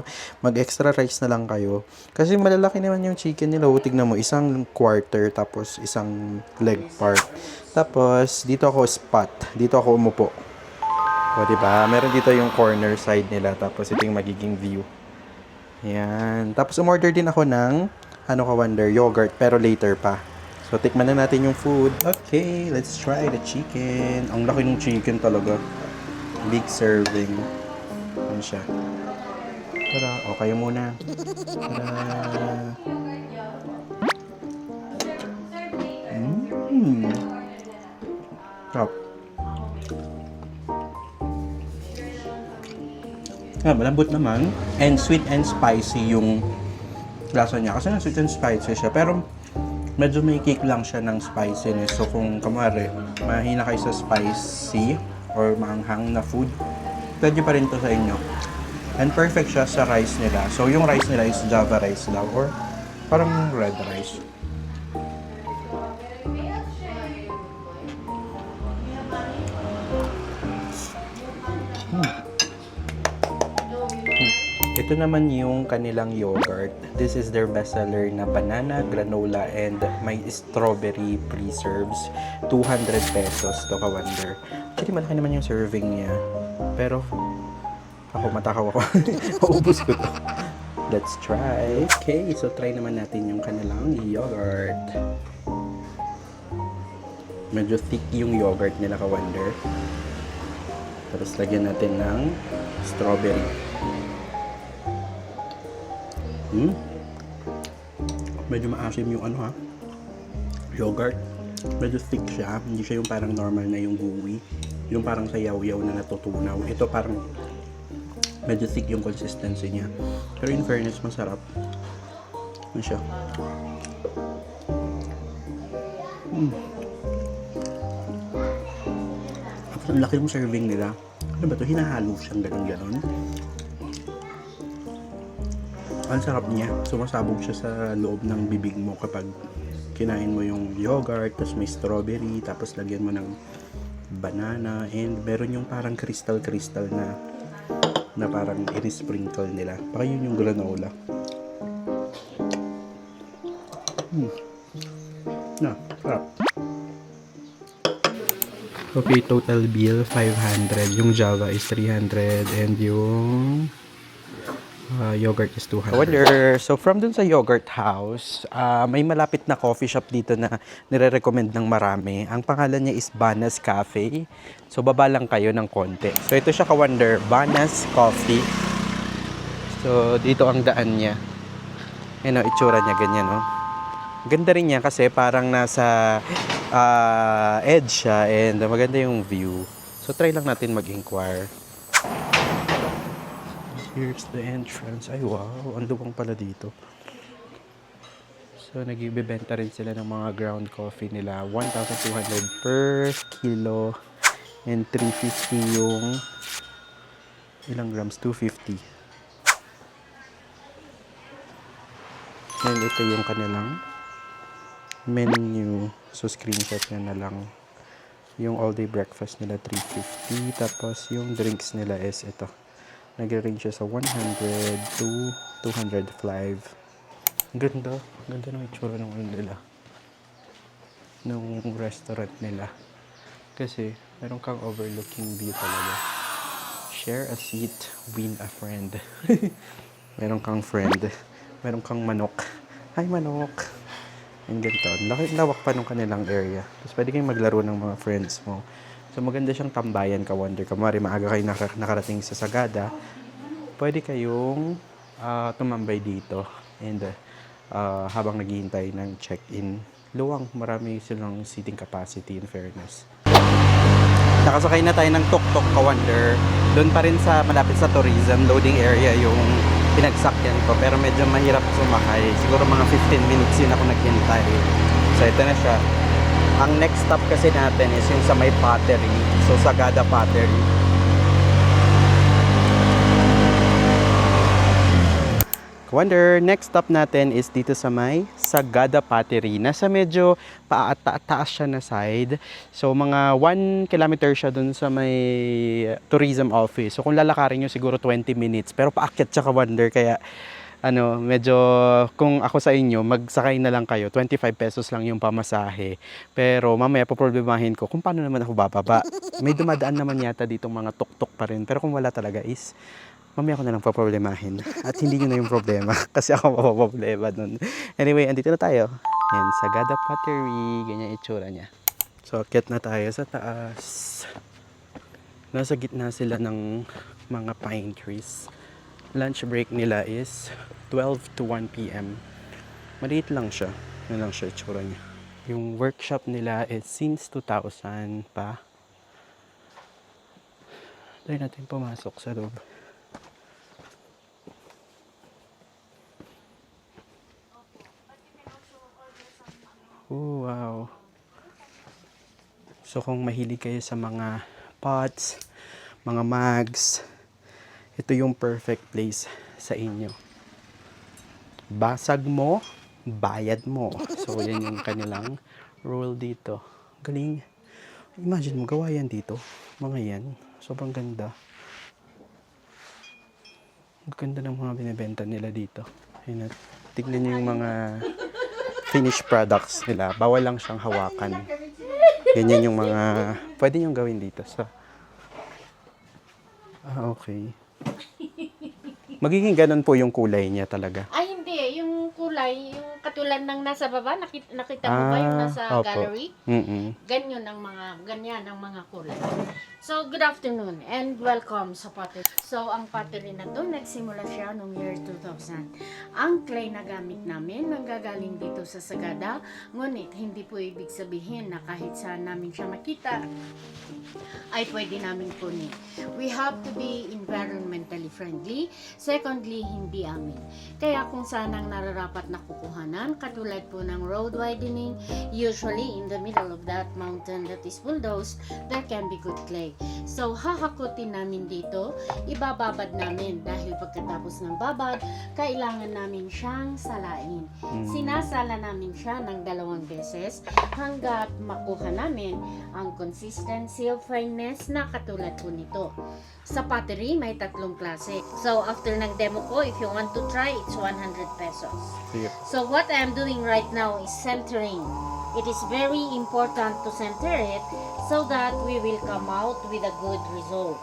Mag-extra rice na lang kayo. Kasi malalaki naman yung chicken nila. Tignan mo, isang quarter, tapos isang leg part. Tapos, dito ako spot. Dito ako umupo. O, diba? Meron dito yung corner side nila. Tapos, ito yung magiging view. Yan. Tapos, umorder din ako ng, Ka-Wonder, yogurt. Pero later pa. So, tikman na natin yung food. Okay, let's try the chicken. Ang laki ng chicken talaga. Big serving. Yan siya. Tara, o kayo muna. Tara. Sarap. Malambot naman. And sweet and spicy yung lasa niya. Kasi sweet and spicy siya. Pero medyo may kick lang siya ng spiciness. So kung kamari, mahina kayo sa spicy or maanghang na food, pwede pa rin to sa inyo. And perfect siya sa rice nila. So yung rice nila is Java rice lang or parang red rice. Ito naman yung kanilang yogurt. This is their bestseller na banana, granola, and may strawberry preserves. 200 pesos to, Ka-Wonder. Actually, malaki naman yung serving niya. Pero, ako matakaw ako. Maubos ko to. Let's try. Okay, so try naman natin yung kanilang yogurt. Medyo thick yung yogurt nila, Ka-Wonder. Tapos lagyan natin ng strawberry. Medyo maasim yung yogurt. Medyo thick siya. Hindi siya yung parang normal na yung gooey. Yung parang sayaw-yaw na natutunaw. Ito parang medyo thick yung consistency niya. Pero in fairness, masarap. Ano siya? Ang laki ng serving nila. Ano ba ito? Hinahalo siyang ganon-ganon. Ang sarap niya. Sumasabog siya sa loob ng bibig mo kapag kinain mo yung yogurt, tapos may strawberry, tapos lagyan mo ng banana, and meron yung parang crystal na parang in-sprinkle nila. Baka yun yung granola. Sarap. Okay, total bill 500. Yung Java is 300 and yung Yogurt is 200. Wonder, so from dun sa yogurt house, may malapit na coffee shop dito na nire-recommend ng marami. Ang pangalan niya is Banas Cafe. So baba lang kayo ng konti. So ito siya ka-wonder, Banas Coffee. So dito ang daan niya. Yan o, itsura niya ganyan o. Ganda rin niya kasi parang nasa edge siya and maganda yung view. So try lang natin mag-inquire. Here's the entrance. Ay, wow. Ang luwang pala dito. So, nagbibenta rin sila ng mga ground coffee nila. 1,200 per kilo. And 350 yung... Ilang grams? 250. And ito yung kanilang menu. So, screenshot nyo na lang. Yung all-day breakfast nila, 350. Tapos, yung drinks nila is ito. Nag-range siya sa 100 to 205. Ang ganda. Ang ganda ng itsura ng ano nila. Nung restaurant nila. Kasi, meron kang overlooking view talaga. Share a seat, win a friend. Meron kang friend. Meron kang manok. Hi, manok! Ang ganito. Lawak pa nung kanilang area. Tapos pwede kayong maglaro ng mga friends mo. So, maganda siyang tambayan ka, wonder ka. Mari, maaga kayo nakarating sa Sagada. Pwede kayong tumambay dito. And habang naghihintay ng check-in, luwang, marami silang seating capacity in fairness. Nakasakay na tayo ng tuk-tuk, ka-wonder. Doon pa rin sa malapit sa tourism, loading area yung pinagsakyan ko. Pero medyo mahirap sumakay. Siguro mga 15 minutes yun ako naghintay. So, ito na siya. Ang next stop kasi natin is yung sa may pottery. So, Sagada Pottery. Wonder, next stop natin is dito sa may Sagada Pottery. Nasa medyo taas siya na side. So, mga 1 kilometer siya dun sa may tourism office. So, kung lalakarin nyo, siguro 20 minutes. Pero paakyat siya, ka-wonder. Kaya, medyo kung ako sa inyo, magsakay na lang kayo. 25 pesos lang yung pamasahe. Pero mamaya poproblemahin ko kung paano naman ako bababa. May dumadaan naman yata ditong mga tuk-tuk pa rin. Pero kung wala talaga is, mamaya ko na lang poproblemahin. At hindi nyo na yung problema. Kasi ako mapoproblema nun. Anyway, andito na tayo. Yan, Sagada Pottery. Ganyan itsura niya. So, akyat na tayo sa taas. Nasa gitna sila ng mga pine trees. Lunch break nila is 12 to 1 p.m. Maliit lang siya. Yan lang siya, itsura niya. Yung workshop nila is since 2000 pa. Try natin pumasok sa loob. Oh, wow. So kung mahilig kayo sa mga pots, mga mugs, ito yung perfect place sa inyo. Basag mo, bayad mo. So, yan yung kanilang rule dito. Galing. Imagine mo, gawa yan dito. Mga yan. Sobrang ganda. Ang ganda ng mga binibenta nila dito. Ayun, tignan nyo yung mga finished products nila. Bawal lang siyang hawakan. Ganyan yung mga pwede nyo gawin dito. So, okay. Magiging ganun po yung kulay niya talaga. Ay, hindi. Yung kulay, yung katulad ng nasa baba, nakita mo ba yung nasa opo. gallery? Ganyan ang mga kulay. So, good afternoon and welcome sa pottery. So, ang pottery na to, nagsimula siya noong year 2000. Ang clay na gamit namin, nanggagaling dito sa Sagada, ngunit hindi po ibig sabihin na kahit saan namin siya makita, ay pwede namin kunin. We have to be environmentally friendly. Secondly, hindi amin. Kaya kung saan ang nararapat na kukuhanan, katulad po ng road widening, usually in the middle of that mountain that is bulldozed, there can be good clay. So, hahakutin namin dito, ibababad namin dahil pagkatapos ng babad, kailangan namin siyang salain. Sinasala namin siya ng 2 beses hanggat makuha namin ang consistency of fineness na katulad po nito. Sa pottery, may 3 klase. So, after ng demo ko, if you want to try, it's 100 pesos. Sige. So, what I'm doing right now is centering. It is very important to center it so that we will come out with a good result.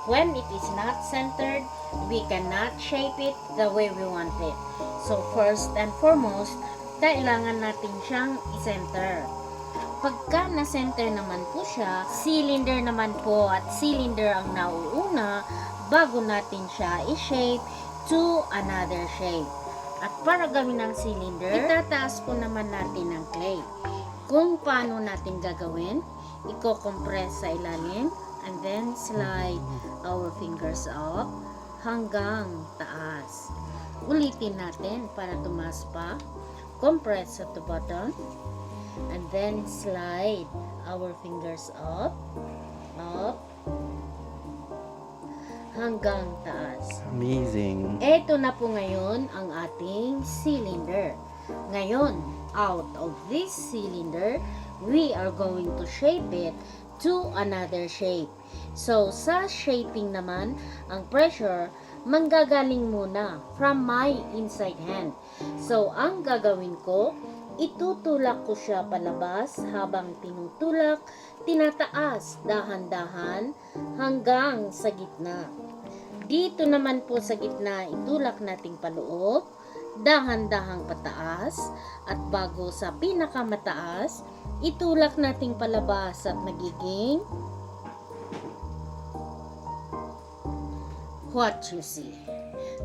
when it is not centered, we cannot shape it the way we want it. So first and foremost, kailangan natin siyang i-center. Pagka na-center naman po siya, cylinder naman po at cylinder ang nauuna bago natin siya i-shape to another shape. At para gawin ang cylinder, itataas po naman natin ang clay. Kung paano natin gagawin, i-compress sa ilalim and then slide our fingers up hanggang taas. Ulitin natin para tumaas pa. Compress at the bottom and then slide our fingers up hanggang taas. Amazing. Ito na po ngayon ang ating cylinder. Ngayon, out of this cylinder, we are going to shape it to another shape. So, sa shaping naman, ang pressure manggagaling muna from my inside hand. So, ang gagawin ko, itutulak ko siya palabas habang tinutulak, tinataas dahan-dahan hanggang sa gitna. Dito naman po sa gitna, itulak nating paloob, dahan-dahang pataas, at bago sa pinakamataas, itulak nating palabas at nagiging what you see.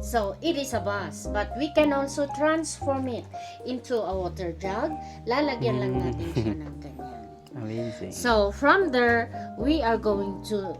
So, it is a vase, but we can also transform it into a water jug. Lalagyan lang natin siya ng ganyan. Amazing. So, from there, we are going to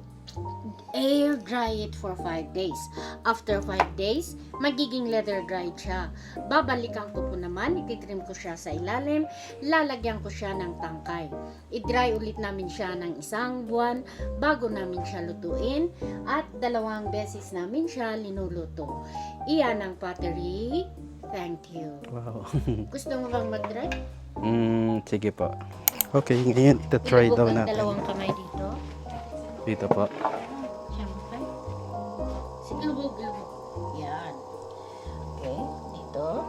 air dry it for 5 days. After 5 days, magiging leather dried siya. Babalikan ko po naman, ititrim ko siya sa ilalim, lalagyan ko siya ng tangkay. I-dry ulit namin siya ng 1 buwan bago namin siya lutuin at 2 beses namin siya linuluto. Iyan ang pottery. Thank you. Wow. Gusto mo bang mag-dry? Sige po. Okay, ngayon ito-try daw Ilubog ang natin. 2 kamay dito. Dito po. Siyempre. Sige, ilubog. Yan. Okay, dito.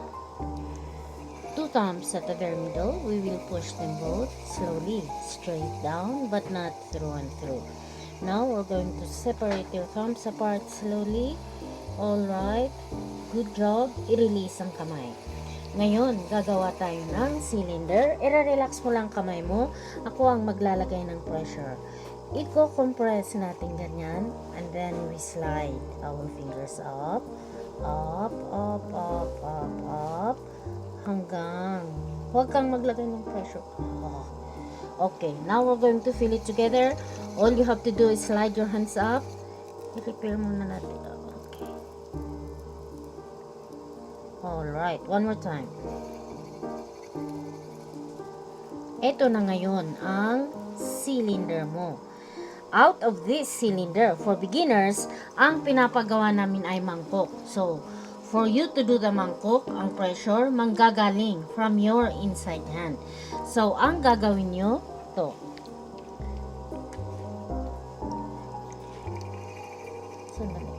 2 thumbs at the very middle. We will push them both slowly, straight down, but not through and through. Now, we're going to separate your thumbs apart slowly. Alright. Good job. I-release ang kamay. Ngayon, gagawa tayo ng cylinder. I-relax mo lang kamay mo. Ako ang maglalagay ng pressure. Iko-compress natin ganyan and then we slide our fingers up hanggang huwag kang maglagay ng pressure. Okay, now we're going to fill it together. All you have to do is slide your hands up. I-repair muna natin. Okay. Alright, one more time. Ito na ngayon ang cylinder mo. Out of this cylinder, for beginners, ang pinapagawa namin ay mangkok. So, for you to do the mangkok, ang pressure manggagaling from your inside hand. So, ang gagawin nyo, to. Sandali.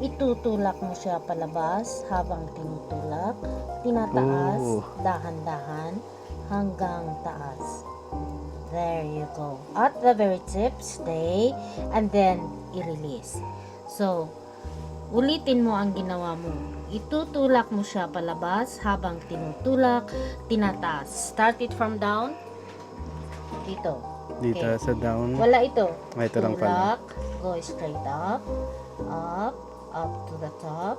Itutulak mo siya palabas habang tinutulak, tinataas, dahan-dahan, hanggang taas. There you go. At the very tip, stay, and then i-release. So, ulitin mo ang ginawa mo. Itutulak mo siya palabas habang tinutulak, tinataas. Start it from down. Dito. Dito Okay. sa down. Wala ito. Ito lang pala. Tulak, go straight up, up to the top.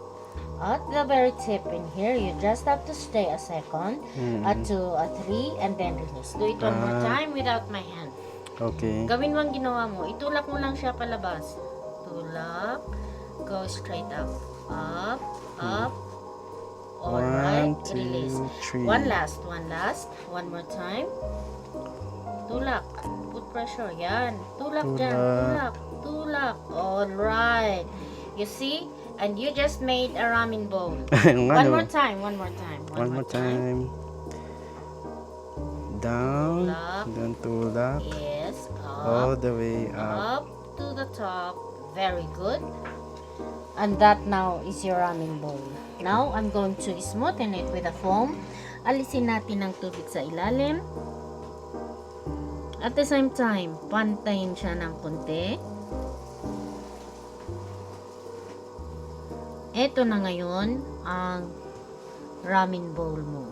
At the very tip in here, you just have to stay a second, a 2, a 3, and then release. Do it one more time without my hand. Okay. Gawin mo ang ginawa mo. Itulak mo lang siya palabas. Tulak, go straight up, up. Alright, 1, 2, release. 3. One last, one more time. Tulak, put pressure, yan. Tulak dyan, tulak. Alright. You see? And you just made a ramen bowl. One more time. One more time. Down. Tulak. Then tulak. Yes, All up, the way up. up to the top. Very good. And that now is your ramen bowl. Now, I'm going to smoothen it with a foam. Alisin natin ang tubig sa ilalim. At the same time, pantayin siya ng konti. Ito na ngayon ang ramen bowl mo.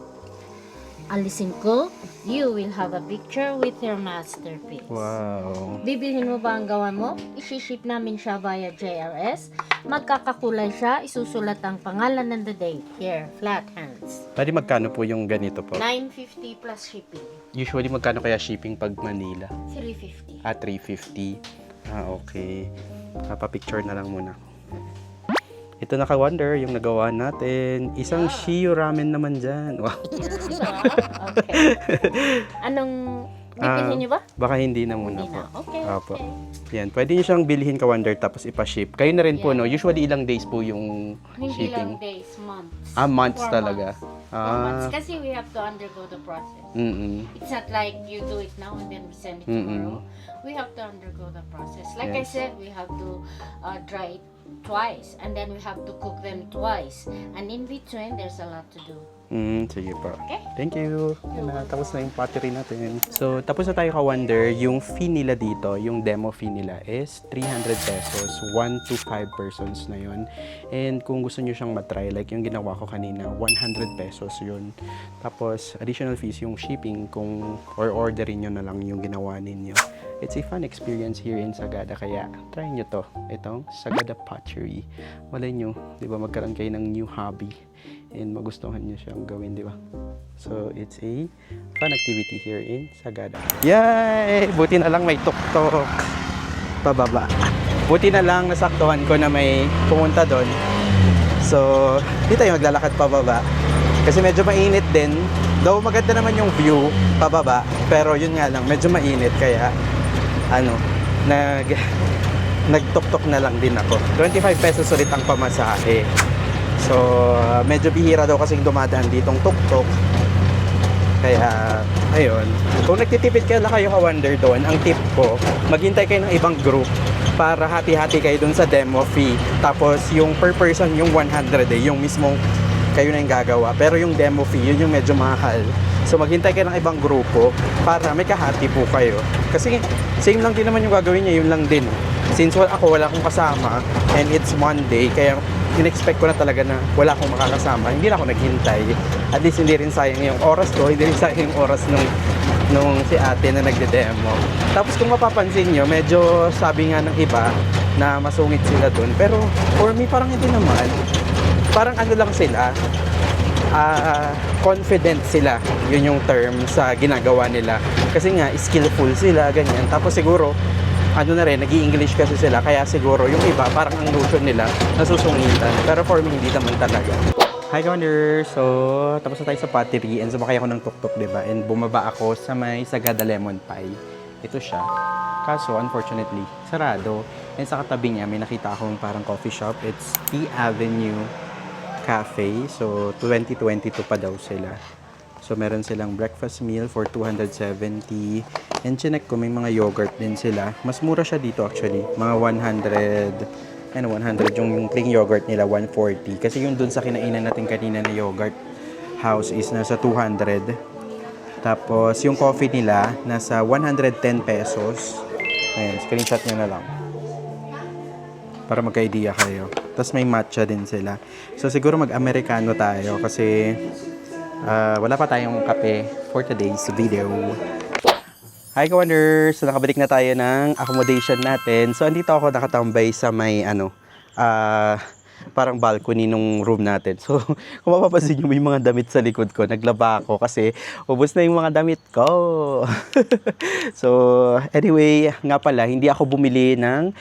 Alisin ko, you will have a picture with your masterpiece. Wow. Bibilhin mo ba ang gawa mo? Isi-ship namin siya via JRS. Magkakakulay siya, isusulat ang pangalan and the date. Here, flat hands. Pwede magkano po yung ganito po? 950 plus shipping. Usually magkano kaya shipping pag Manila? 350. 350. Okay. Papapicture na lang muna. Ito na ka-wonder, yung nagawa natin. Isang Shiyu ramen naman dyan. Wow. Okay. Anong bibilhin niyo ba? Baka hindi na muna Hindi po. na. Okay. Opo. Yan, pwede nyo siyang bilhin ka-wonder tapos ipa-ship. Kayo na rin po, no? Usually ilang days po yung Hindi shipping? lang days, months. Months 4 talaga. months. 4 months. Kasi we have to undergo the process. It's not like you do it now and then we send it tomorrow. We have to undergo the process. Like I Yes. said, we have to dry it twice and then we have to cook them twice. And in between, there's a lot to do. Sige po. Okay. Thank you. Yan na, tapos na yung pottery natin. So, tapos na tayo ka-wonder. Yung fee nila dito, yung demo fee nila is 300 pesos. 1 to 5 persons na yun. And kung gusto nyo siyang matry, like yung ginawa ko kanina, 100 pesos yun. Tapos, additional fees yung shipping kung or orderin nyo na lang yung ginawa ninyo. It's a fun experience here in Sagada, kaya try nyo to. Itong Sagada Pottery. Malay nyo, di ba, magkaroon kayo ng new hobby and magustuhan nyo siyang gawin, di ba? So, it's a fun activity here in Sagada. Yay! Buti na lang may tuktok pababa. Buti na lang nasaktuhan ko na may pumunta doon. So, di tayo maglalakad pababa. Kasi medyo mainit din. Though maganda naman yung view pababa, pero yun nga lang, medyo mainit kaya nagtuktok na lang din ako. 25 pesos ulit ang pamasahe. So, medyo bihira daw kasing dumadaan ditong tuktok. Kaya, ayun. Kung nagtitipid kayo ka-wonder doon, ang tip ko, maghintay kayo ng ibang group para hati-hati kayo doon sa demo fee. Tapos, yung per person, yung 100 yung mismong kayo na yung gagawa. Pero yung demo fee, yun yung medyo mahal. So, maghintay kayo ng ibang grupo para may kahati po kayo. Kasi, same lang din naman yung gagawin niya, yun lang din. Since wala akong kasama, and it's Monday, kaya in-expect ko na talaga na wala akong makakasama. Hindi na ako naghintay. At least hindi rin sayang yung oras ko, hindi rin sayang yung oras nung si ate na nagde-demo. Tapos kung mapapansin nyo, medyo sabi nga ng iba na masungit sila dun. Pero for me, parang hindi naman. Parang ano lang sila, confident sila. Yun yung term sa ginagawa nila. Kasi nga, skillful sila, ganyan. Tapos siguro, na rin, nag-i-English kasi sila, kaya siguro yung iba, parang ang notion nila, nasusungitan. Pero for me, hindi naman talaga. Hi, Wonder! So, tapos na tayo sa pottery, and sumakay ako ng tuk-tuk, diba? And bumaba ako sa may Sagada Lemon Pie. Ito siya. Kaso, unfortunately, sarado. And sa katabi niya, may nakita akong parang coffee shop. It's Tea Avenue Cafe. So, 2022 pa daw sila. So, meron silang breakfast meal for 270. And chinek ko, may mga yogurt din sila. Mas mura siya dito actually. Mga 100 yung plain yogurt nila, 140. Kasi yung dun sa kinainan natin kanina na yogurt house is nasa 200. Tapos, yung coffee nila, nasa 110 pesos. Ayan, screenshot nyo na lang. Para magka-idea kayo. Tapos may matcha din sila. So, siguro mag-Americano tayo kasi wala pa tayong kape for today's video. Hi, ka-wonders! So, nakabalik na tayo ng accommodation natin. So, andito ako nakatambay sa may, parang balcony nung room natin. So, kung mapapansin nyo, may mga damit sa likod ko. Naglaba ako kasi ubos na yung mga damit ko. So, anyway, nga pala, hindi ako bumili ng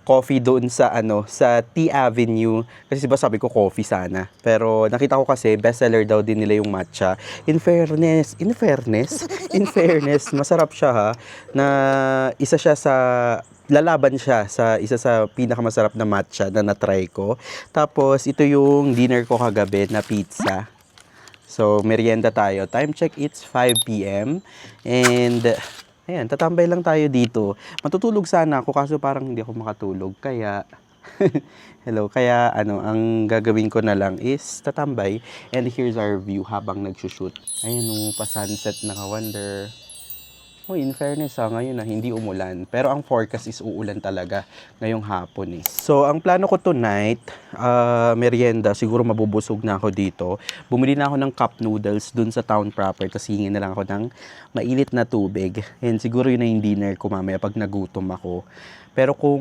coffee doon sa sa Tea Avenue kasi diba sabi ko coffee sana, pero nakita ko kasi bestseller daw din nila yung matcha. In fairness masarap siya ha, na isa siya sa lalaban siya sa isa sa pinakamasarap na matcha na na-try ko. Tapos ito yung dinner ko kagabi na pizza. So merienda tayo. Time check, it's 5 PM and ayan, tatambay lang tayo dito. Matutulog sana ako kaso parang hindi ako makatulog. Kaya, kaya ang gagawin ko na lang is tatambay. And here's our view habang nagsushoot. Ayan pa-sunset na ka-wonder. Oh, in fairness ngayon na hindi umulan. Pero ang forecast is uulan talaga ngayong hapon eh. So, ang plano ko tonight, merienda, siguro mabubusog na ako dito. Bumili na ako ng cup noodles dun sa town proper, tapos hingin na lang ako ng mainit na tubig. And siguro yun na yung dinner ko mamaya pag nagutom ako. Pero kung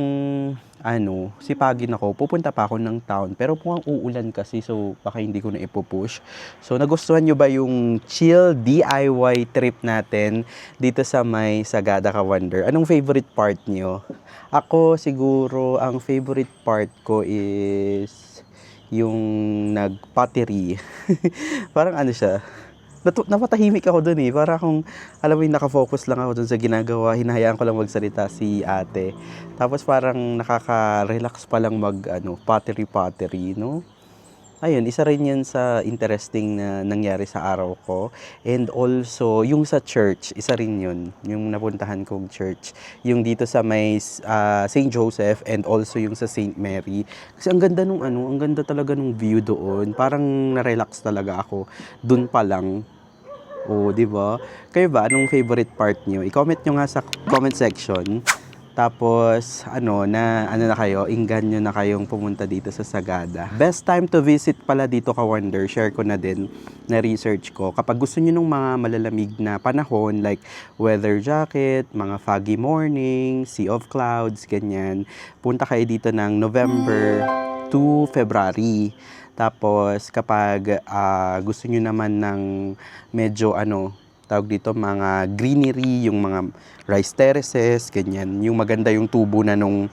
sipagin ako, pupunta pa ako ng town. Pero kung ang uulan kasi, so baka hindi ko na ipupush. So nagustuhan nyo ba yung chill DIY trip natin dito sa may Sagada Ka Wonder? Anong favorite part nyo? Ako siguro, ang favorite part ko is yung nag-pottery. Parang siya, napatahimik ako dun eh. Para akong, alam mo yung nakafocus lang ako dun sa ginagawa. Hinahayaan ko lang magsalita si ate. Tapos parang nakaka-relax pa lang pottery, no? Ayun, isa rin yun sa interesting na nangyari sa araw ko. And also, yung sa church, isa rin yun. Yung napuntahan kong church. Yung dito sa may St. Joseph and also yung sa St. Mary. Kasi ang ganda ang ganda talaga nung view doon. Parang na-relax talaga ako doon pa lang. Oh, di ba? Kayo ba, anong favorite part nyo? I-comment nyo nga sa comment section. Tapos, inggan nyo na kayong pumunta dito sa Sagada. Best time to visit pala dito Ka Wonder, share ko na din na research ko. Kapag gusto nyo ng mga malalamig na panahon, like weather jacket, mga foggy morning, sea of clouds, ganyan, punta kayo dito ng November to February. Tapos, kapag gusto nyo naman ng medyo tawag dito, mga greenery, yung mga rice terraces, ganyan. Yung maganda yung tubo na nung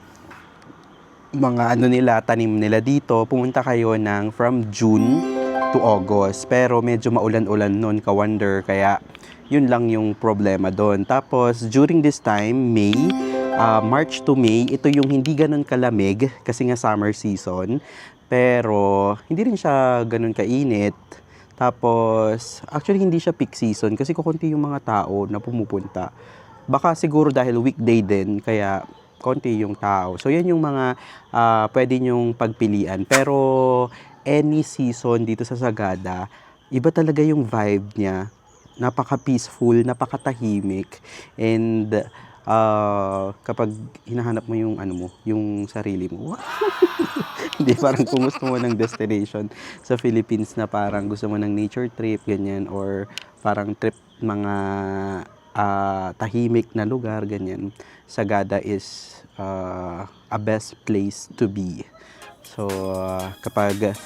mga tanim nila dito. Pumunta kayo from June to August. Pero medyo maulan-ulan nun, Ka Wonder. Kaya yun lang yung problema doon. Tapos during this time, March to May, ito yung hindi ganun kalamig kasi nga summer season. Pero hindi rin siya ganun kainit. Tapos, actually hindi siya peak season kasi kukunti yung mga tao na pumupunta. Baka siguro dahil weekday din, kaya konti yung tao. So, yan yung mga pwede nyong pagpilian. Pero, any season dito sa Sagada, iba talaga yung vibe niya. Napaka-peaceful, napaka-tahimik. And, kapag hinahanap mo yung yung sarili mo, hindi, parang kung gusto mo ng destination sa Philippines na parang gusto mo ng nature trip, ganyan, or parang trip mga tahimik na lugar, ganyan, Sagada is a best place to be. So, kapag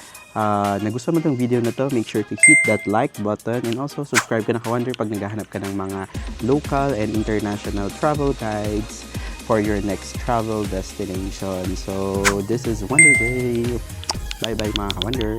nagustuhan mo itong video na to, make sure to hit that like button and also subscribe ka na Ka Wonder pag naghahanap ka ng mga local and international travel guides for your next travel destination. So, this is Wonder Day. Bye-bye mga Ka Wonder.